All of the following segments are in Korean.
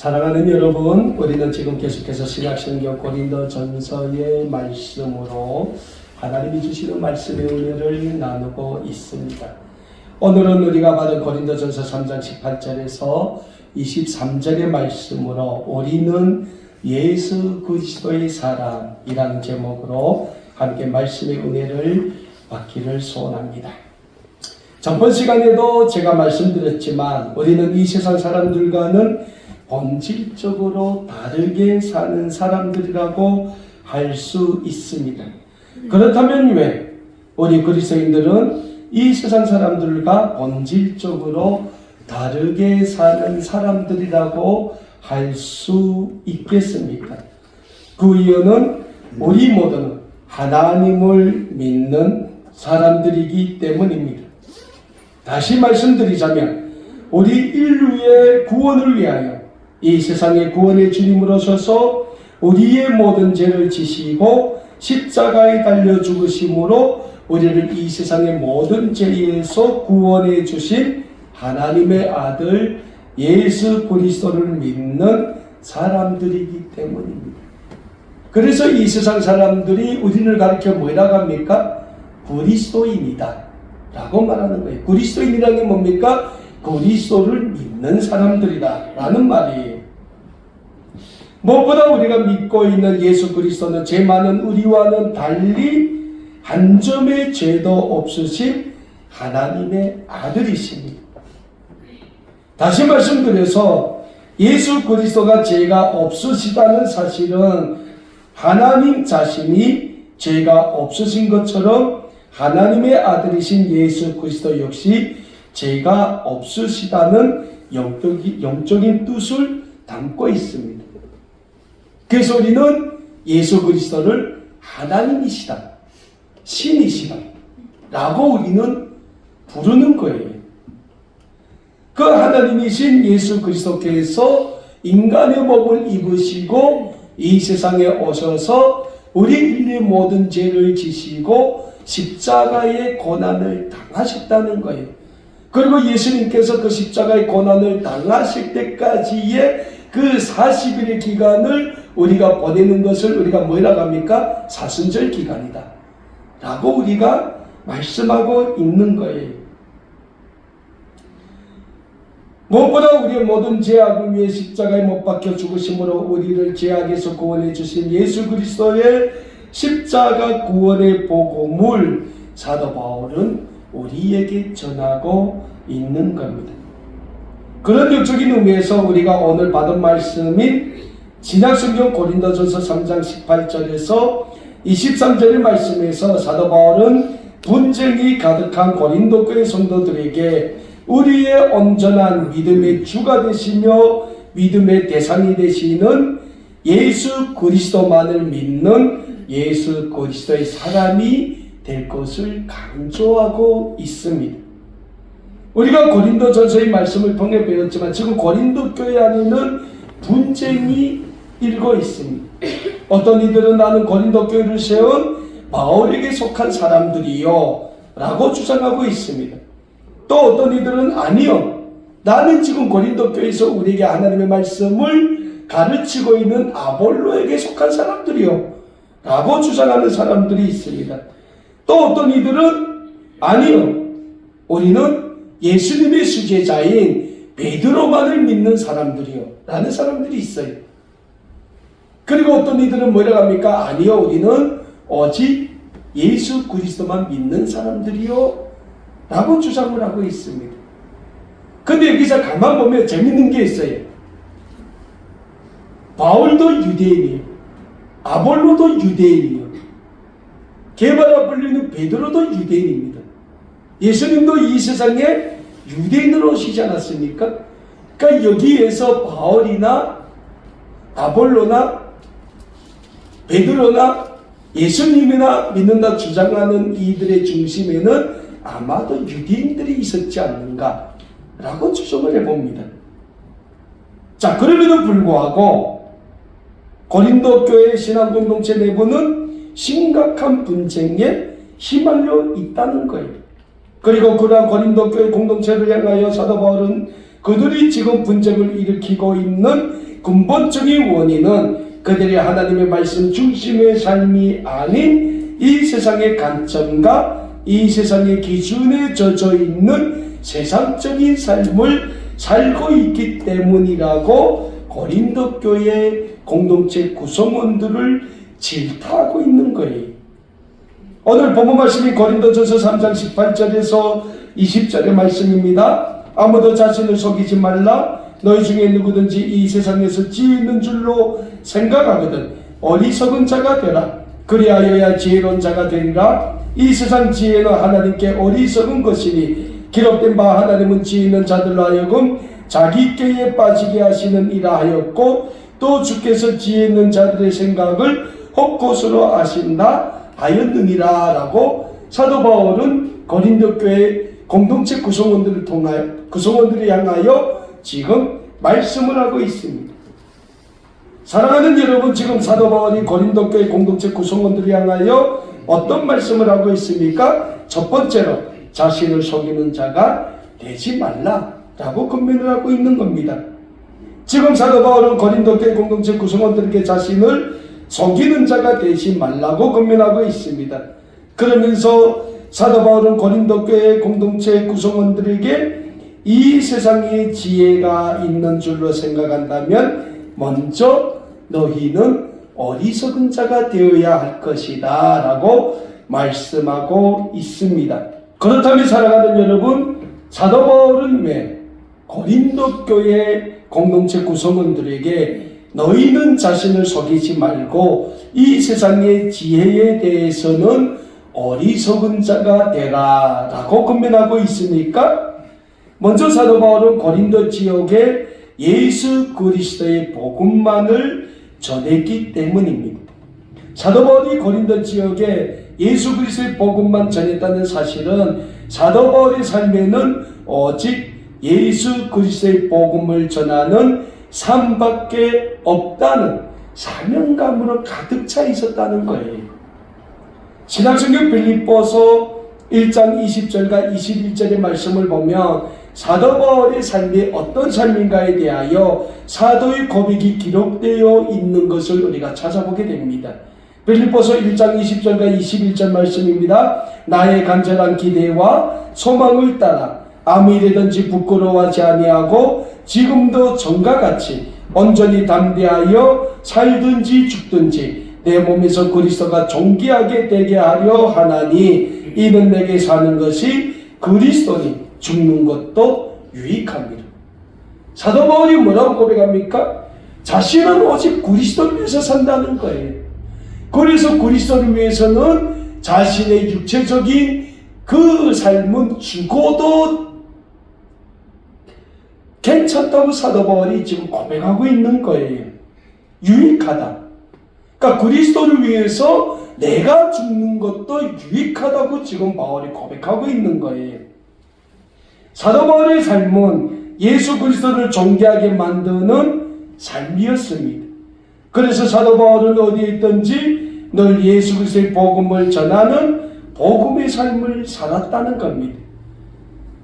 사랑하는 여러분, 우리는 지금 계속해서 신약성경 고린도전서의 말씀으로 하나님이 주시는 말씀의 은혜를 나누고 있습니다. 오늘은 우리가 받은 고린도전서 3장 18절에서 23절의 말씀으로 우리는 예수 그리스도의 사람이라는 제목으로 함께 말씀의 은혜를 받기를 소원합니다. 전번 시간에도 제가 말씀드렸지만 우리는 이 세상 사람들과는 본질적으로 다르게 사는 사람들이라고 할 수 있습니다. 그렇다면 왜 우리 그리스도인들은 이 세상 사람들과 본질적으로 다르게 사는 사람들이라고 할 수 있겠습니까? 그 이유는 우리 모두는 하나님을 믿는 사람들이기 때문입니다. 다시 말씀드리자면 우리 인류의 구원을 위하여 이 세상의 구원의 주님으로 서서 우리의 모든 죄를 지시고 십자가에 달려 죽으심으로 우리를 이 세상의 모든 죄에서 구원해 주신 하나님의 아들 예수 그리스도를 믿는 사람들이기 때문입니다. 그래서 이 세상 사람들이 우리를 가리켜 뭐라고 합니까? 그리스도인이다 라고 말하는 거예요. 그리스도인이라는 게 뭡니까? 그리스도를 믿는 사람들이다 라는 말이에요. 무엇보다 우리가 믿고 있는 예수 그리스도는 죄 많은 우리와는 달리 한 점의 죄도 없으신 하나님의 아들이십니다. 다시 말씀드려서 예수 그리스도가 죄가 없으시다는 사실은 하나님 자신이 죄가 없으신 것처럼 하나님의 아들이신 예수 그리스도 역시 죄가 없으시다는 영적인 뜻을 담고 있습니다. 그래서 우리는 예수 그리스도를 하나님이시다, 신이시다 라고 우리는 부르는 거예요. 그 하나님이신 예수 그리스도께서 인간의 몸을 입으시고 이 세상에 오셔서 우리 인류의 모든 죄를 지시고 십자가의 고난을 당하셨다는 거예요. 그리고 예수님께서 그 십자가의 고난을 당하실 때까지의 그 40일의 기간을 우리가 보내는 것을 우리가 뭐라고 합니까? 사순절 기간이다 라고 우리가 말씀하고 있는 거예요. 무엇보다 우리의 모든 죄악을 위해 십자가에 못 박혀 죽으심으로 우리를 죄악에서 구원해 주신 예수 그리스도의 십자가 구원의 복음을 사도 바울은 우리에게 전하고 있는 겁니다. 그런 영적인 의미에서 우리가 오늘 받은 말씀인 신약성경 고린도전서 3장 18절에서 23절의 말씀에서 사도 바울은 분쟁이 가득한 고린도 교회 성도들에게 우리의 온전한 믿음의 주가 되시며 믿음의 대상이 되시는 예수 그리스도만을 믿는 예수 그리스도의 사람이 될 것을 강조하고 있습니다. 우리가 고린도전서의 말씀을 통해 배웠지만 지금 고린도 교회 안에는 분쟁이 일고 있습니다. 어떤 이들은 나는 고린도 교회를 세운 바울에게 속한 사람들이요 라고 주장하고 있습니다. 또 어떤 이들은 아니요, 나는 지금 고린도 교회에서 우리에게 하나님의 말씀을 가르치고 있는 아볼로에게 속한 사람들이요 라고 주장하는 사람들이 있습니다. 또 어떤 이들은 아니요, 우리는 예수님의 수제자인 베드로만을 믿는 사람들이요 라는 사람들이 있어요. 그리고 어떤 이들은 뭐라고 합니까? 아니요, 우리는 오직 예수 그리스도만 믿는 사람들이요 라고 주장을 하고 있습니다. 근데 여기서 가만 보면 재밌는 게 있어요. 바울도 유대인이에요. 아볼로도 유대인이에요. 게바라 불리는 베드로도 유대인입니다. 예수님도 이 세상에 유대인으로 오시지 않았습니까? 그러니까 여기에서 바울이나 아볼로나 베드로나 예수님이나 믿는다 주장하는 이들의 중심에는 아마도 유대인들이 있었지 않는가 라고 추정을 해봅니다. 자, 그럼에도 불구하고 고린도 교회 신앙공동체 내부는 심각한 분쟁에 휘말려 있다는 거예요. 그리고 그러한 고린도 교회 공동체를 향하여 사도 바울은 그들이 지금 분쟁을 일으키고 있는 근본적인 원인은 그들이 하나님의 말씀 중심의 삶이 아닌 이 세상의 관점과 이 세상의 기준에 젖어 있는 세상적인 삶을 살고 있기 때문이라고 고린도 교회 공동체 구성원들을 질타하고 있는 거예요. 오늘 본문 말씀이 고린도전서 3장 18절에서 20절의 말씀입니다. 아무도 자신을 속이지 말라. 너희 중에 누구든지 이 세상에서 지혜 있는 줄로 생각하거든 어리석은 자가 되라. 그리하여야 지혜로운 자가 되리라. 이 세상 지혜는 하나님께 어리석은 것이니 기록된 바 하나님은 지혜 있는 자들로 하여금 자기 꾀에 빠지게 하시느니라 하였고 또 주께서 지혜 있는 자들의 생각을 헛것으로 아신다 하였느니라 라고 사도 바울은 고린도 교회 공동체 구성원들을 향하여 지금 말씀을 하고 있습니다. 사랑하는 여러분, 지금 사도 바울이 고린도 교회 공동체 구성원들을 향하여 어떤 말씀을 하고 있습니까? 첫 번째로 자신을 속이는 자가 되지 말라라고 권면을 하고 있는 겁니다. 지금 사도 바울은 고린도 교회 공동체 구성원들에게 자신을 속이는 자가 되지 말라고 권면하고 있습니다. 그러면서 사도 바울은 고린도 교회 공동체 구성원들에게 이 세상에 지혜가 있는 줄로 생각한다면 먼저 너희는 어리석은 자가 되어야 할 것이다 라고 말씀하고 있습니다. 그렇다면 사랑하는 여러분, 사도 바울은 왜 고린도 교회 공동체 구성원들에게 너희는 자신을 속이지 말고 이 세상의 지혜에 대해서는 어리석은 자가 되라 라고 권면하고 있습니까? 먼저 사도 바울은 고린도 지역에 예수 그리스도의 복음만을 전했기 때문입니다. 사도 바울이 고린도 지역에 예수 그리스도의 복음만 전했다는 사실은 사도 바울의 삶에는 오직 예수 그리스도의 복음을 전하는 삶밖에 없다는 사명감으로 가득 차 있었다는 거예요. 신약성경 빌립보서 1장 20절과 21절의 말씀을 보면 사도 바울의 삶이 어떤 삶인가에 대하여 사도의 고백이 기록되어 있는 것을 우리가 찾아보게 됩니다. 빌립보서 1장 20절과 21절 말씀입니다. 나의 간절한 기대와 소망을 따라 아무 일이든지 부끄러워하지 아니하고 지금도 전과 같이 온전히 담대하여 살든지 죽든지 내 몸에서 그리스도가 존귀하게 되게 하려 하나니 이는 내게 사는 것이 그리스도니 죽는 것도 유익합니다. 사도 바울이 뭐라고 고백합니까? 자신은 오직 그리스도를 위해서 산다는 거예요. 그래서 그리스도를 위해서는 자신의 육체적인 그 삶은 죽어도 괜찮다고 사도 바울이 지금 고백하고 있는 거예요. 유익하다. 그러니까 그리스도를 위해서 내가 죽는 것도 유익하다고 지금 바울이 고백하고 있는 거예요. 사도 바울의 삶은 예수 그리스도를 존귀하게 만드는 삶이었습니다. 그래서 사도 바울은 어디에 있든지 늘 예수 그리스도의 복음을 전하는 복음의 삶을 살았다는 겁니다.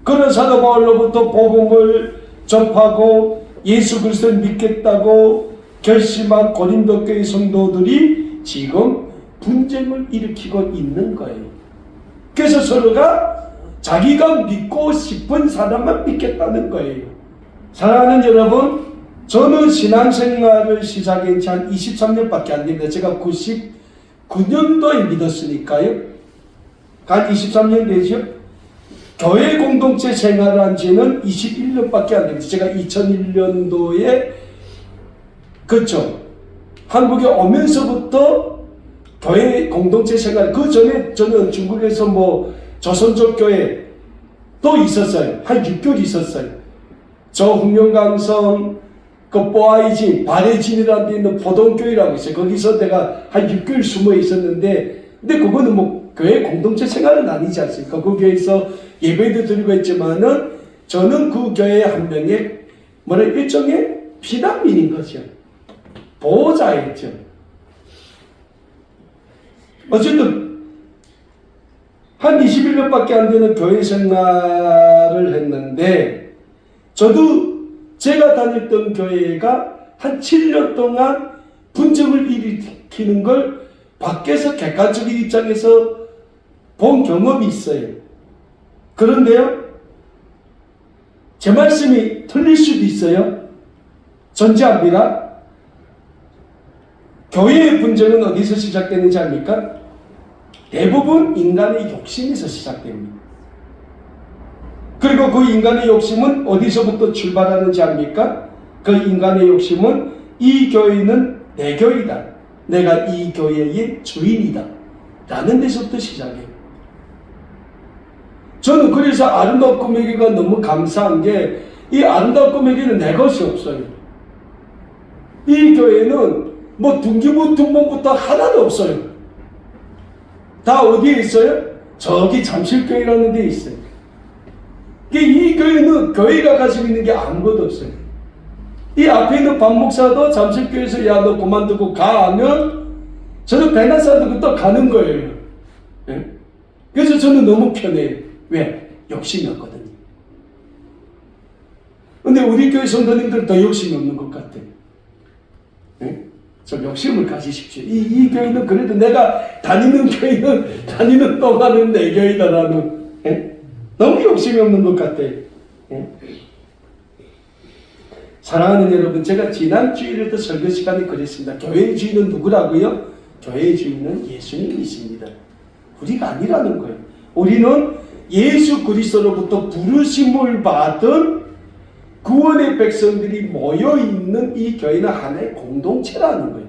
그런 사도 바울로부터 복음을 접하고 예수 그리스도를 믿겠다고 결심한 고린도 교회 성도들이 지금 분쟁을 일으키고 있는 거예요. 그래서 서로가 자기가 믿고 싶은 사람만 믿겠다는 거예요. 사랑하는 여러분, 저는 신앙생활을 시작한 지 한 23년밖에 안 됩니다. 제가 99년도에 믿었으니까요. 한 23년 되죠? 교회 공동체 생활을 한 지는 21년밖에 안 됩니다. 제가 2001년도에 그렇죠. 한국에 오면서부터 교회 공동체 생활, 그 전에 저는 중국에서 뭐 조선족 교회 또 있었어요. 한 6개월 있었어요. 저 흑룡강성 그 뽀아이진, 바레진이라는 데 있는 포동교회라고 있어요. 거기서 내가 한 6개월 숨어 있었는데, 근데 그거는 뭐 교회 공동체 생활은 아니지 않습니까? 그 교회에서 예배도 드리고 했지만은 저는 그 교회 한 명의 일종의 피난민인 거죠. 보호자였죠. 어쨌든 한 21년밖에 안 되는 교회 생활을 했는데, 저도 제가 다녔던 교회가 한 7년 동안 분쟁을 일으키는 걸 밖에서 객관적인 입장에서 본 경험이 있어요. 그런데요, 제 말씀이 틀릴 수도 있어요. 전제합니다. 교회의 분쟁은 어디서 시작되는지 압니까? 대부분 인간의 욕심에서 시작됩니다. 그리고 그 인간의 욕심은 어디서부터 출발하는지 압니까? 그 인간의 욕심은 이 교회는 내 교회다, 내가 이 교회의 주인이다 라는 데서부터 시작해요. 저는 그래서 아름다운 꿈에게가 너무 감사한 게, 이 아름다운 꿈에게는 내 것이 없어요. 이 교회는 뭐 등기부등본부터 하나도 없어요. 다 어디에 있어요? 저기 잠실교회라는 데 있어요. 이 교회는 교회가 가지고 있는 게 아무것도 없어요. 이 앞에 있는 박 목사도 잠실교회에서 야 너 그만두고 가 하면 저는 배나 싸들고 또 가는 거예요. 예? 그래서 저는 너무 편해요. 왜? 욕심이 없거든요. 근데 우리 교회 성도님들은 더 욕심이 없는 것 같아요. 예? 좀 욕심을 가지십시오. 이 교회는 그래도 내가 다니는 교회는 다니는 동안은 내 교회다라는, 예? 너무 욕심이 없는 것 같아요. 예? 사랑하는 여러분, 제가 지난 주일에도 설교 시간에 그랬습니다. 교회의 주인은 누구라고요? 교회의 주인은 예수님이십니다. 우리가 아니라는 거예요. 우리는 예수 그리스도로부터 부르심을 받은 구원의 백성들이 모여있는 이 교회는 하나의 공동체라는 거예요.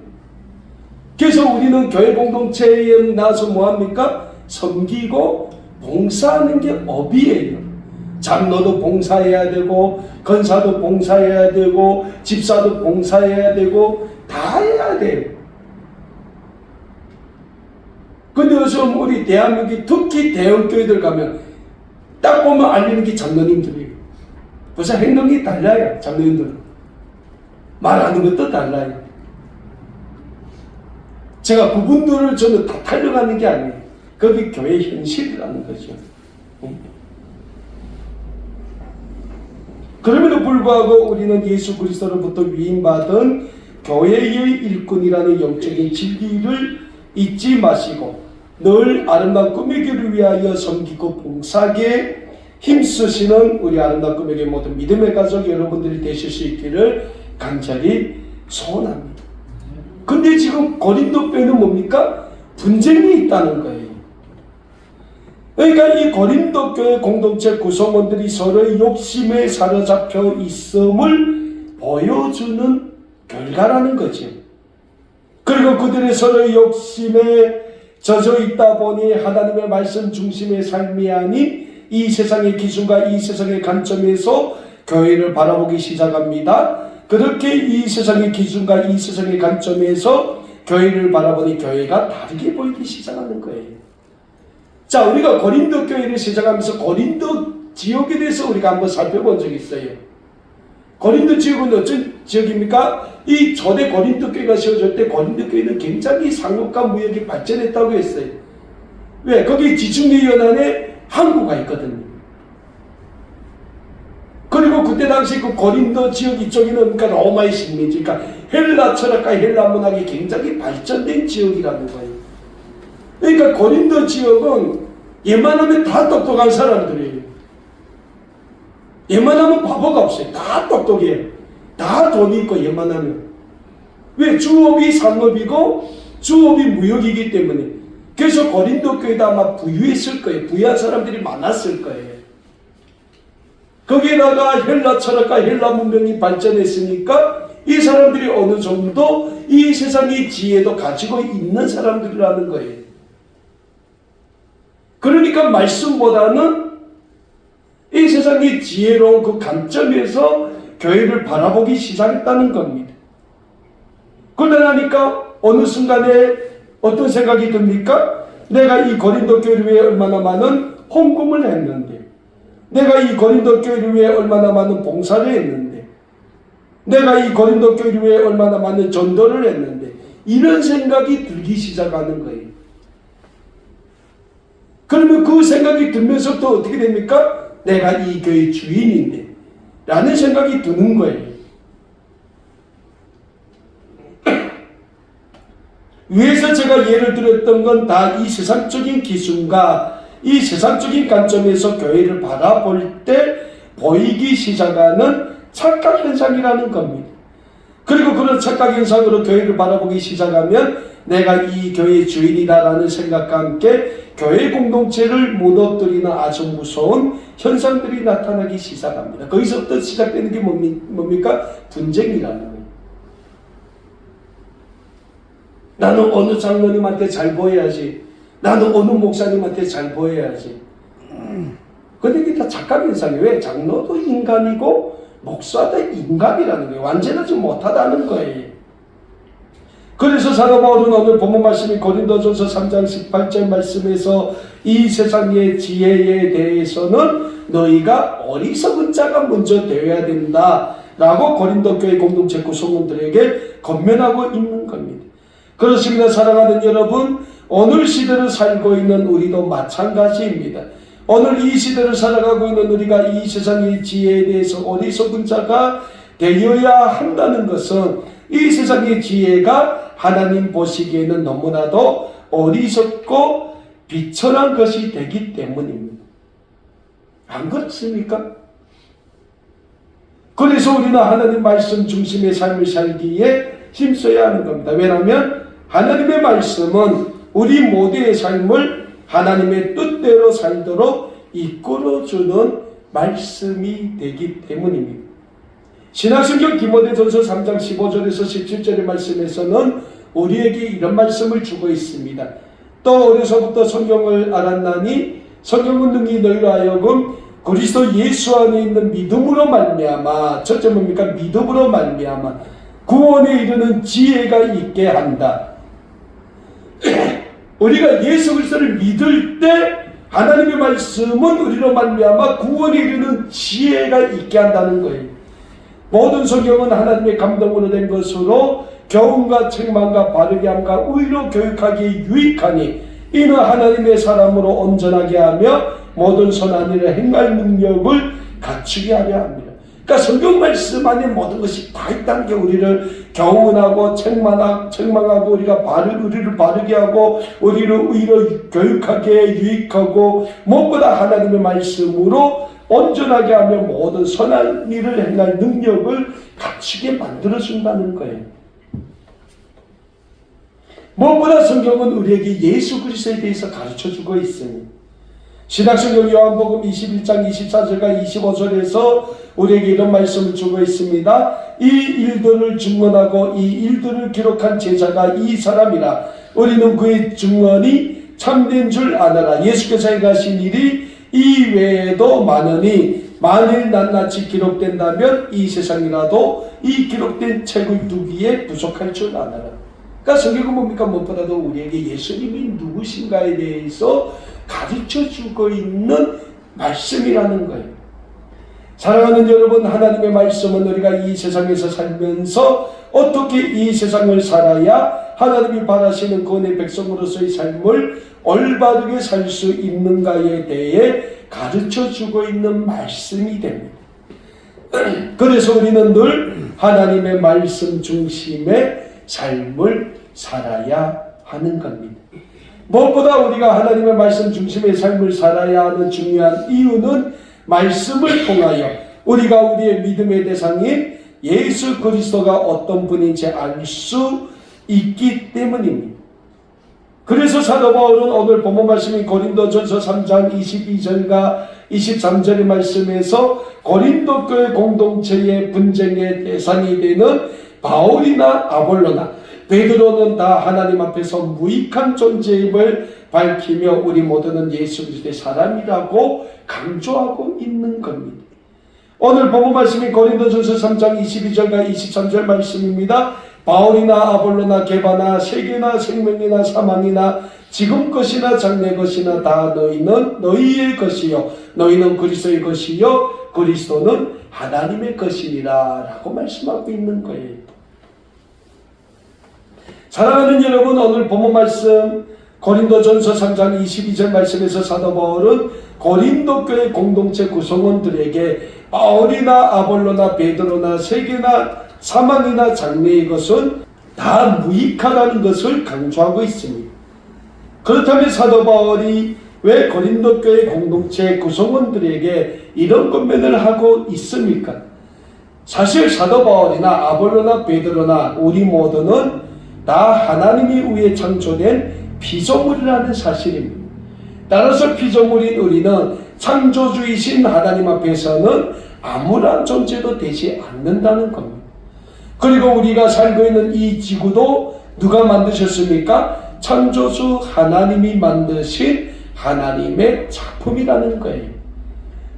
그래서 우리는 교회 공동체에 나서 뭐합니까? 섬기고 봉사하는 게 업이에요. 장로도 봉사해야 되고, 건사도 봉사해야 되고, 집사도 봉사해야 되고, 다 해야 돼요. 근데 요즘 우리 대한민국이 특히 대형교회들 가면 딱 보면 알리는 게 장로님들이에요. 벌써 행동이 달라요. 장로님들은 말하는 것도 달라요. 제가 그분들을 저는 다 타려가는 게 아니에요. 그게 교회 현실이라는 거죠. 그럼에도 불구하고 우리는 예수 그리스도로부터 위임받은 교회의 일꾼이라는 영적인 진리를 잊지 마시고 늘 아름다운 꿈의 교회를 위하여 섬기고 봉사하게 힘쓰시는 우리 아름다운 꿈의 교회 모든 믿음의 가족 여러분들이 되실 수 있기를 간절히 소원합니다. 근데 지금 고린도 교회는 뭡니까? 분쟁이 있다는 거예요. 그러니까 이 고린도 교회 공동체 구성원들이 서로의 욕심에 사로잡혀 있음을 보여주는 결과라는 거죠. 그리고 그들의 서로의 욕심에 젖어 있다 보니 하나님의 말씀 중심의 삶이 아닌 이 세상의 기준과 이 세상의 관점에서 교회를 바라보기 시작합니다. 그렇게 이 세상의 기준과 이 세상의 관점에서 교회를 바라보니 교회가 다르게 보이기 시작하는 거예요. 자, 우리가 고린도 교회를 시작하면서 고린도 지역에 대해서 우리가 한번 살펴본 적이 있어요. 고린도 지역은 어떤 지역입니까? 이 초대 고린도 교회가 세워질 때 고린도 교회는 굉장히 상업과 무역이 발전했다고 했어요. 왜? 거기 지중해 연안에 항구가 있거든요. 그리고 그때 당시 그 고린도 지역 이쪽에는 그러니까 로마의 식민지, 그러니까 헬라 철학과 헬라 문학이 굉장히 발전된 지역이라는 거예요. 그러니까 고린도 지역은 웬만하면 다 똑똑한 사람들이에요. 웬만하면 바보가 없어요. 다 똑똑해요. 다 돈이 있고 웬만하면. 왜? 주업이 상업이고 주업이 무역이기 때문에. 그래서 고린도 교회도 아마 부유했을 거예요. 부유한 사람들이 많았을 거예요. 거기에다가 헬라 철학과 헬라 문명이 발전했으니까 이 사람들이 어느 정도 이 세상의 지혜도 가지고 있는 사람들이라는 거예요. 그러니까 말씀보다는 이 세상의 지혜로운 그 관점에서 교회를 바라보기 시작했다는 겁니다. 그러다니까 어느 순간에 어떤 생각이 듭니까? 내가 이 고린도 교회를 위해 얼마나 많은 헌금을 했는데, 내가 이 고린도 교회를 위해 얼마나 많은 봉사를 했는데, 내가 이 고린도 교회를 위해 얼마나 많은 전도를 했는데, 이런 생각이 들기 시작하는 거예요. 그러면 그 생각이 들면서 또 어떻게 됩니까? 내가 이 교회의 주인인데 라는 생각이 드는 거예요. 위에서 제가 예를 들었던 건 다 이 세상적인 기준과 이 세상적인 관점에서 교회를 바라볼 때 보이기 시작하는 착각 현상이라는 겁니다. 그리고 그런 착각 현상으로 교회를 바라보기 시작하면 내가 이 교회의 주인이다라는 생각과 함께 교회 공동체를 무너뜨리는 아주 무서운 현상들이 나타나기 시작합니다. 거기서부터 시작되는 게 뭡니까? 분쟁이라는 거예요. 나는 어느 장로님한테 잘 보여야지. 나는 어느 목사님한테 잘 보여야지. 근데 이게 다 착각 현상이에요. 왜? 장로도 인간이고 목사도 인간이라는 거예요. 완전하지 못하다는 거예요. 그래서 사도 바울은 오늘 본문 말씀이 고린도전서 3장 18절 말씀에서 이 세상의 지혜에 대해서는 너희가 어리석은 자가 먼저 되어야 된다 라고 고린도 교회 공동체 구성원들에게 권면하고 있는 겁니다. 그렇습니다. 사랑하는 여러분, 오늘 시대를 살고 있는 우리도 마찬가지입니다. 오늘 이 시대를 살아가고 있는 우리가 이 세상의 지혜에 대해서 어리석은 자가 되어야 한다는 것은 이 세상의 지혜가 하나님 보시기에는 너무나도 어리석고 비천한 것이 되기 때문입니다. 안 그렇습니까? 그래서 우리는 하나님 말씀 중심의 삶을 살기에 힘써야 하는 겁니다. 왜냐하면 하나님의 말씀은 우리 모두의 삶을 하나님의 뜻대로 살도록 이끌어주는 말씀이 되기 때문입니다. 신약성경 디모데전서 3장 15절에서 17절의 말씀에서는 우리에게 이런 말씀을 주고 있습니다. 또 어려서부터 성경을 알았나니 성경은 능히 너희로 하여금 그리스도 예수 안에 있는 믿음으로 말미암아, 첫째 뭡니까? 믿음으로 말미암아 구원에 이르는 지혜가 있게 한다. 우리가 예수 그리스도를 믿을 때 하나님의 말씀은 우리로 말미암아 구원에 이르는 지혜가 있게 한다는 거예요. 모든 성경은 하나님의 감동으로 된 것으로 교훈과 책망과 바르게 함과 의로 교육하기에 유익하니 이는 하나님의 사람으로 온전하게 하며 모든 선한 일을 행할 능력을 갖추게 하려 합니다. 그러니까 성경 말씀 안에 모든 것이 다 있다는 게 우리를 교훈하고 책망하고 우리를 바르게 하고 우리를 의로 교육하게 유익하고 무엇보다 하나님의 말씀으로 온전하게 하며 모든 선한 일을 행할 능력을 갖추게 만들어준다는 거예요. 무엇보다 성경은 우리에게 예수 그리스도에 대해서 가르쳐주고 있으니 신약성경 요한복음 21장 24절과 25절에서 우리에게 이런 말씀을 주고 있습니다. 이 일들을 증언하고 이 일들을 기록한 제자가 이 사람이라. 우리는 그의 증언이 참된 줄 아느라. 예수께서 행하신 일이 이 외에도 많으니 만일 낱낱이 기록된다면 이 세상이라도 이 기록된 책을 두기에 부족할 줄 아느라. 그러니까 성경은 뭡니까? 무엇보다도 우리에게 예수님이 누구신가에 대해서 가르쳐주고 있는 말씀이라는 거예요. 사랑하는 여러분, 하나님의 말씀은 우리가 이 세상에서 살면서 어떻게 이 세상을 살아야 하나님이 바라시는 구원의 백성으로서의 삶을 올바르게 살 수 있는가에 대해 가르쳐주고 있는 말씀이 됩니다. 그래서 우리는 늘 하나님의 말씀 중심의 삶을 살아야 하는 겁니다. 무엇보다 우리가 하나님의 말씀 중심의 삶을 살아야 하는 중요한 이유는 말씀을 통하여 우리가 우리의 믿음의 대상인 예수 그리스도가 어떤 분인지 알 수 있기 때문입니다. 그래서 사도 바울은 오늘 본문 말씀인 고린도전서 3장 22절과 23절의 말씀에서 고린도 교회 공동체의 분쟁의 대상이 되는 바울이나 아볼로나 베드로는 다 하나님 앞에서 무익한 존재임을 밝히며 우리 모두는 예수 그리스도의 사람이라고 강조하고 있는 겁니다. 오늘 본문 말씀이 고린도전서 3장 22절과 23절 말씀입니다. 바울이나 아볼로나 게바나 세계나 생명이나 사망이나 지금 것이나 장래 것이나 다 너희는 너희의 것이요 너희는 그리스도의 것이요 그리스도는 하나님의 것이니라 라고 말씀하고 있는 거예요. 사랑하는 여러분, 오늘 본문 말씀 고린도전서 3장 22절 말씀에서 사도 바울은 고린도 교회 공동체 구성원들에게 바울이나 아볼로나 베드로나 세계나 사망이나 장래의 것은 다 무익하다는 것을 강조하고 있습니다. 그렇다면 사도 바울이 왜 고린도 교회 공동체 구성원들에게 이런 권면을 하고 있습니까? 사실 사도 바울이나 아볼로나 베드로나 우리 모두는 다 하나님이 위해 창조된 피조물이라는 사실입니다. 따라서 피조물인 우리는 창조주이신 하나님 앞에서는 아무런 존재도 되지 않는다는 겁니다. 그리고 우리가 살고 있는 이 지구도 누가 만드셨습니까? 창조주 하나님이 만드신 하나님의 작품이라는 거예요.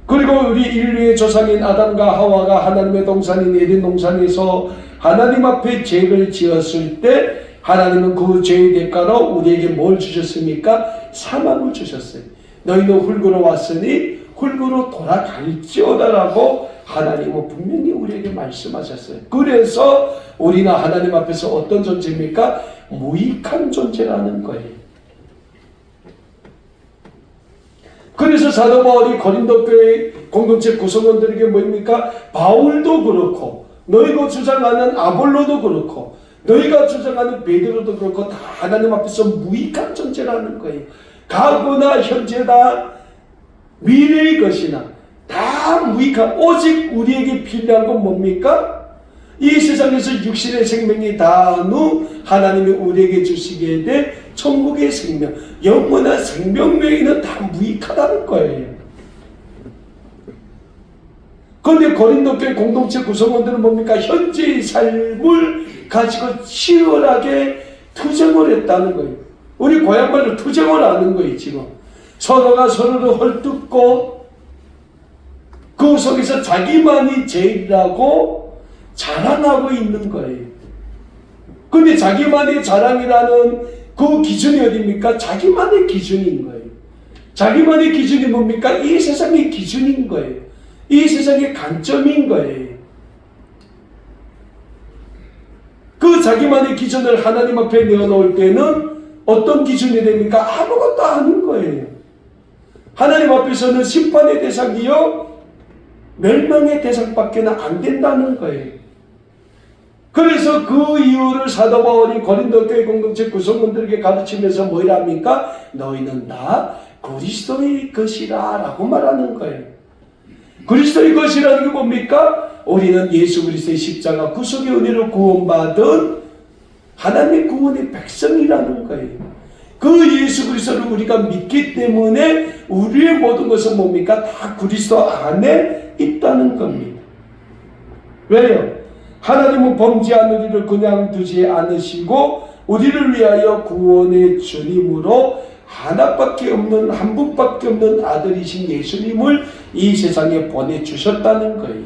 그리고 우리 인류의 조상인 아담과 하와가 하나님의 동산인 에덴 동산에서 하나님 앞에 죄를 지었을 때 하나님은 그 죄의 대가로 우리에게 뭘 주셨습니까? 사망을 주셨어요. 너희는 흙으로 왔으니 흙으로 돌아갈지어다라고 하나님은 분명히 우리에게 말씀하셨어요. 그래서 우리는 하나님 앞에서 어떤 존재입니까? 무익한 존재라는 거예요. 그래서 사도 바울이 고린도 교회 공동체 구성원들에게 뭐입니까? 바울도 그렇고 너희가 주장하는 아볼로도 그렇고 너희가 주장하는 베드로도 그렇고 다 하나님 앞에서 무익한 존재라는 거예요. 과거나 현재나 미래의 것이나 다 무익한, 오직 우리에게 필요한 건 뭡니까? 이 세상에서 육신의 생명이 다한 후 하나님이 우리에게 주시게 될 천국의 생명, 영원한 생명 외에는 다 무익하다는 거예요. 그런데 고린도 교회 공동체 구성원들은 뭡니까? 현재의 삶을 가지고 치열하게 투쟁을 했다는 거예요. 우리 고향말로 투쟁을 하는 거예요. 지금 서로가 서로를 헐뜯고 그 속에서 자기만이 제일이라고 자랑하고 있는 거예요. 그런데 자기만의 자랑이라는 그 기준이 어디입니까? 자기만의 기준인 거예요. 자기만의 기준이 뭡니까? 이 세상의 기준인 거예요. 이 세상의 관점인 거예요. 그 자기만의 기준을 하나님 앞에 내어놓을 때는 어떤 기준이 됩니까? 아무것도 아닌 거예요. 하나님 앞에서는 심판의 대상이요 멸망의 대상밖에 안 된다는 거예요. 그래서 그 이유를 사도 바울이 고린도 교회 공동체 구성원들에게 가르치면서 뭐라 합니까? 너희는 다 그리스도의 것이라 라고 말하는 거예요. 그리스도의 것이라는 게 뭡니까? 우리는 예수 그리스도의 십자가 구속의 은혜로 구원받은 하나님의 구원의 백성이라는 거예요. 그 예수 그리스도를 우리가 믿기 때문에 우리의 모든 것은 뭡니까? 다 그리스도 안에 있다는 겁니다. 왜요? 하나님은 범죄한 우리를 그냥 두지 않으시고 우리를 위하여 구원의 주님으로 하나밖에 없는, 한 분밖에 없는 아들이신 예수님을 이 세상에 보내주셨다는 거예요.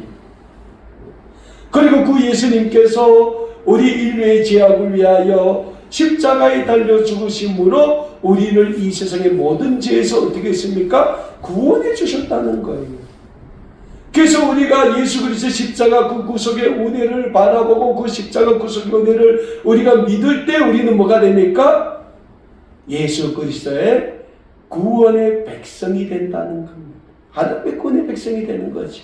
그리고 그 예수님께서 우리 인류의 죄악을 위하여 십자가에 달려 죽으심으로 우리를 이 세상의 모든 죄에서 어떻게 했습니까? 구원해 주셨다는 거예요. 그래서 우리가 예수 그리스도의 십자가 그 구속의 은혜를 바라보고 그 십자가 구속의 은혜를 우리가 믿을 때 우리는 뭐가 됩니까? 예수 그리스도의 구원의 백성이 된다는 겁니다. 하나님의 구원의 백성이 되는 거죠.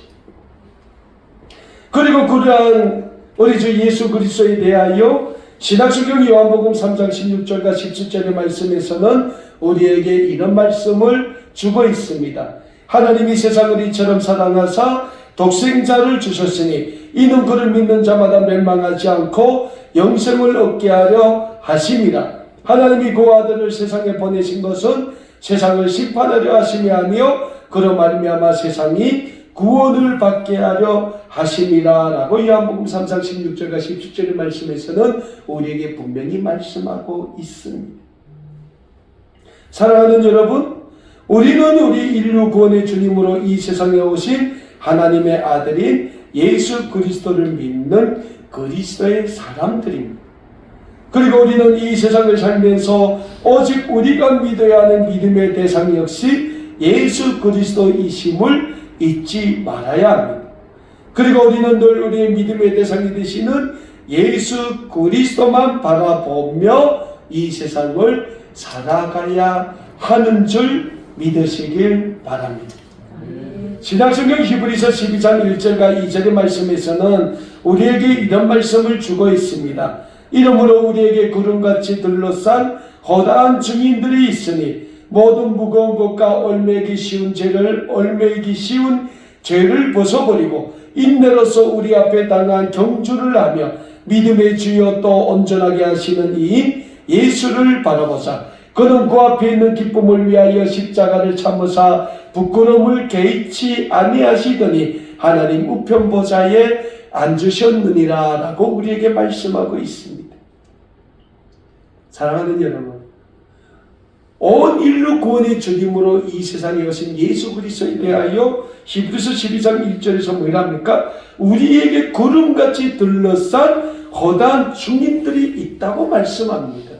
그리고 그러한 우리 주 예수 그리스도에 대하여 신약성경 요한복음 3장 16절과 17절의 말씀에서는 우리에게 이런 말씀을 주고 있습니다. 하나님이 세상을 이처럼 사랑하사 독생자를 주셨으니 이는 그를 믿는 자마다 멸망하지 않고 영생을 얻게 하려 하심이라. 하나님이 그 아들을 세상에 보내신 것은 세상을 심판하려 하심이 아니요 그로 말미암아 세상이 구원을 받게 하려 하심이라 라고 요한복음 3장 16절과 17절의 말씀에서는 우리에게 분명히 말씀하고 있습니다. 사랑하는 여러분, 우리는 우리 인류 구원의 주님으로 이 세상에 오신 하나님의 아들인 예수 그리스도를 믿는 그리스도의 사람들입니다. 그리고 우리는 이 세상을 살면서 오직 우리가 믿어야 하는 믿음의 대상 역시 예수 그리스도이심을 잊지 말아야 합니다. 그리고 우리는 늘 우리의 믿음의 대상이 되시는 예수 그리스도만 바라보며 이 세상을 살아가야 하는 줄 믿으시길 바랍니다. 신약성경 히브리서 12장 1절과 2절의 말씀에서는 우리에게 이런 말씀을 주고 있습니다. 이러므로 우리에게 구름같이 둘러싼 허다한 증인들이 있으니 모든 무거운 것과 얼매기 쉬운 죄를 벗어버리고 인내로서 우리 앞에 당한 경주를 하며 믿음의 주여 또 온전하게 하시는 이인 예수를 바라보사 그는 그 앞에 있는 기쁨을 위하여 십자가를 참으사 부끄러움을 개의치 아니하시더니 하나님 우편보좌에 앉으셨느니라 라고 우리에게 말씀하고 있습니다. 사랑하는 여러분, 온 인류 구원의 주님으로 이 세상에 오신 예수 그리스도에 대하여 히브리서 12장 1절에서 뭐랍니까? 우리에게 구름같이 둘러싼 허다한 증인들이 있다고 말씀합니다.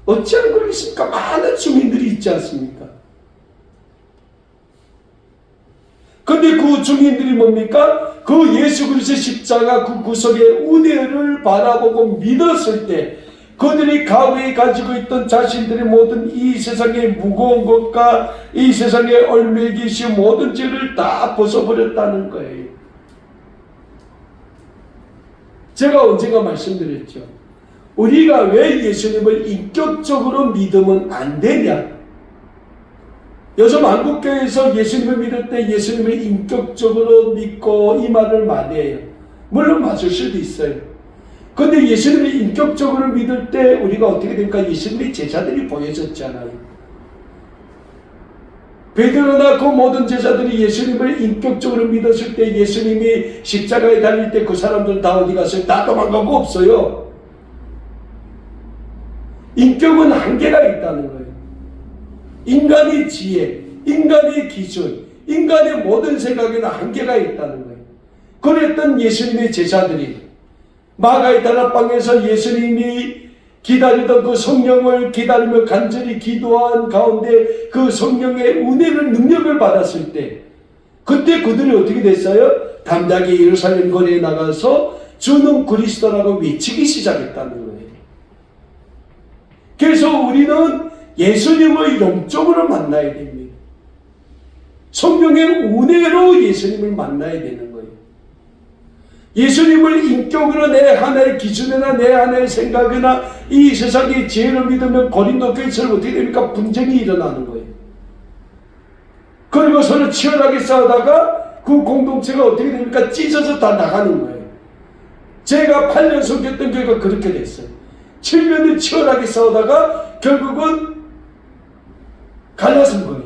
어찌하면 그러겠습니까? 많은 증인들이 있지 않습니까? 근데 그 증인들이 뭡니까? 그 예수 그리스도의 십자가 그 구속의 은혜를 바라보고 믿었을 때 그들이 과거에 가지고 있던 자신들의 모든 이 세상의 무거운 것과 이 세상의 얼매기 쉬운 모든 죄를 다 벗어버렸다는 거예요. 제가 언젠가 말씀드렸죠. 우리가 왜 예수님을 인격적으로 믿으면 안 되냐? 요즘 한국교회에서 예수님을 믿을 때 예수님을 인격적으로 믿고 이 말을 많이 해요. 물론 맞을 수도 있어요. 근데 예수님을 인격적으로 믿을 때 우리가 어떻게 됩니까? 예수님의 제자들이 보여졌잖아요. 베드로나 그 모든 제자들이 예수님을 인격적으로 믿었을 때 예수님이 십자가에 달릴 때 그 사람들 다 어디 갔어요? 다 도망가고 없어요. 인격은 한계가 있다는 거예요. 인간의 지혜, 인간의 기준, 인간의 모든 생각에는 한계가 있다는 거예요. 그랬던 예수님의 제자들이 마가의 다락방에서 예수님이 기다리던 그 성령을 기다리며 간절히 기도한 가운데 그 성령의 은혜를 능력을 받았을 때 그때 그들이 어떻게 됐어요? 담대하게 예루살렘 거리에 나가서 주는 그리스도라고 외치기 시작했다는 거예요. 그래서 우리는 예수님을 영적으로 만나야 됩니다. 성령의 은혜로 예수님을 만나야 되는 거예요. 예수님을 인격으로 내 하나의 기준이나 내 하나의 생각이나 이 세상의 지혜를 믿으면 고린도 교회처럼 어떻게 됩니까? 분쟁이 일어나는 거예요. 그리고 서로 치열하게 싸우다가 그 공동체가 어떻게 됩니까? 찢어서 다 나가는 거예요. 제가 8년 섬겼던 교회가 그렇게 됐어요. 7년을 치열하게 싸우다가 결국은 갈라진 거예요.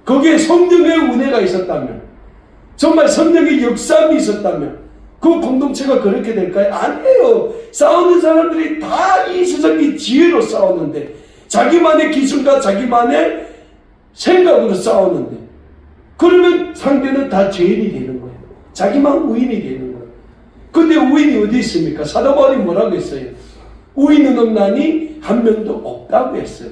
거기에 성령의 은혜가 있었다면, 정말 성령의 역사함이 있었다면 그 공동체가 그렇게 될까요? 아니에요. 싸우는 사람들이 다 이 세상의 지혜로 싸우는데, 자기만의 기준과 자기만의 생각으로 싸우는데, 그러면 상대는 다 죄인이 되는 거예요. 자기만 의인이 되는 거예요. 근데 의인이 어디 있습니까? 사도 바울이 뭐라고 했어요? 의인은 없나니 한 명도 없다고 했어요.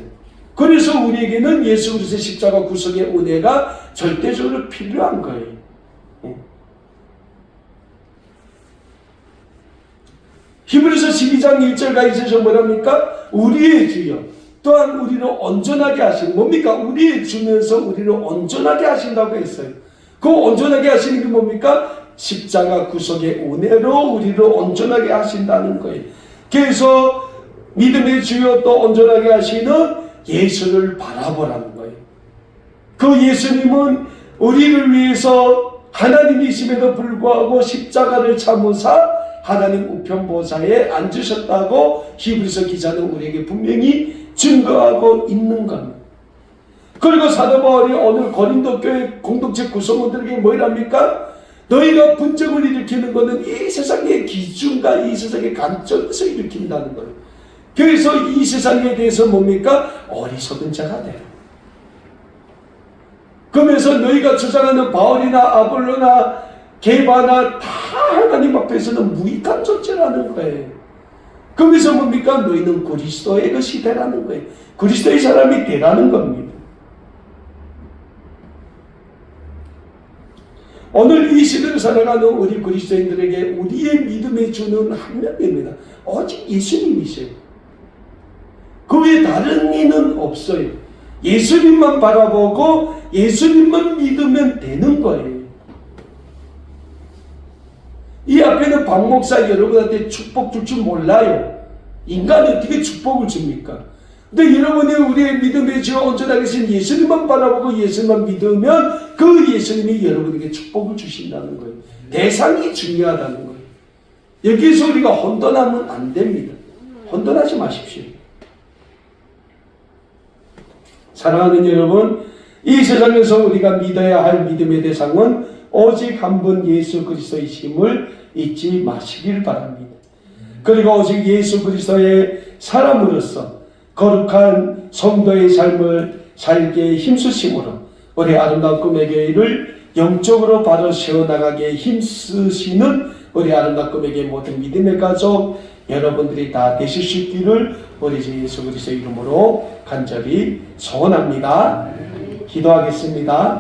그래서 우리에게는 예수 그리스도의 십자가 구속의 은혜가 절대적으로 필요한 거예요. 히브리서 12장 1절과 2절에서 뭐랍니까? 우리의 주여 또한 우리를 온전하게 하신, 뭡니까? 우리의 주면서 우리를 온전하게 하신다고 했어요. 그 온전하게 하시는 게 뭡니까? 십자가 구속의 은혜로 우리를 온전하게 하신다는 거예요. 그래서 믿음의 주여 또 온전하게 하시는 예수를 바라보라는 거예요. 그 예수님은 우리를 위해서 하나님이심에도 불구하고 십자가를 참으사 하나님 우편보좌에 앉으셨다고 히브리서 기자는 우리에게 분명히 증거하고 있는 겁니다. 그리고 사도 바울이 오늘 고린도 교회 공동체 구성원들에게 뭐랍니까? 너희가 분쟁을 일으키는 것은 이 세상의 기준과 이 세상의 관점에서 일으킨다는 거예요. 그래서 이 세상에 대해서 뭡니까? 어리석은 자가 되라. 그러면서 너희가 주장하는 바울이나 아볼로나 게바나 다 하나님 앞에서는 무익한 존재라는 거예요. 그러면서 뭡니까? 너희는 그리스도의 것이 되라는 거예요. 그리스도의 사람이 되라는 겁니다. 오늘 이 시대를 살아가는 우리 그리스도인들에게 우리의 믿음의 주는 한 명입니다. 오직 예수님이세요. 그 외에 다른 이는 없어요. 예수님만 바라보고 예수님만 믿으면 되는 거예요. 이 앞에는 박 목사 여러분한테 축복 줄 줄 몰라요. 인간이 어떻게 축복을 줍니까? 근데 여러분이 우리의 믿음의 주가 온전하게 계신 예수님만 바라보고 예수님만 믿으면 그 예수님이 여러분에게 축복을 주신다는 거예요. 대상이 중요하다는 거예요. 여기서 우리가 혼돈하면 안 됩니다. 혼돈하지 마십시오. 사랑하는 여러분, 이 세상에서 우리가 믿어야 할 믿음의 대상은 오직 한 분 예수 그리스도이심을 잊지 마시길 바랍니다. 그리고 오직 예수 그리스도의 사람으로서 거룩한 성도의 삶을 살게 힘쓰심으로 우리 아름다운 꿈의 교회를 영적으로 바로 세워나가게 힘쓰시는 우리 아름다운 꿈의 교회 모든 믿음의 가족 여러분들이 다 되실 수 있기를 우리 주 예수 그리스도의 이름으로 간절히 소원합니다. 기도하겠습니다.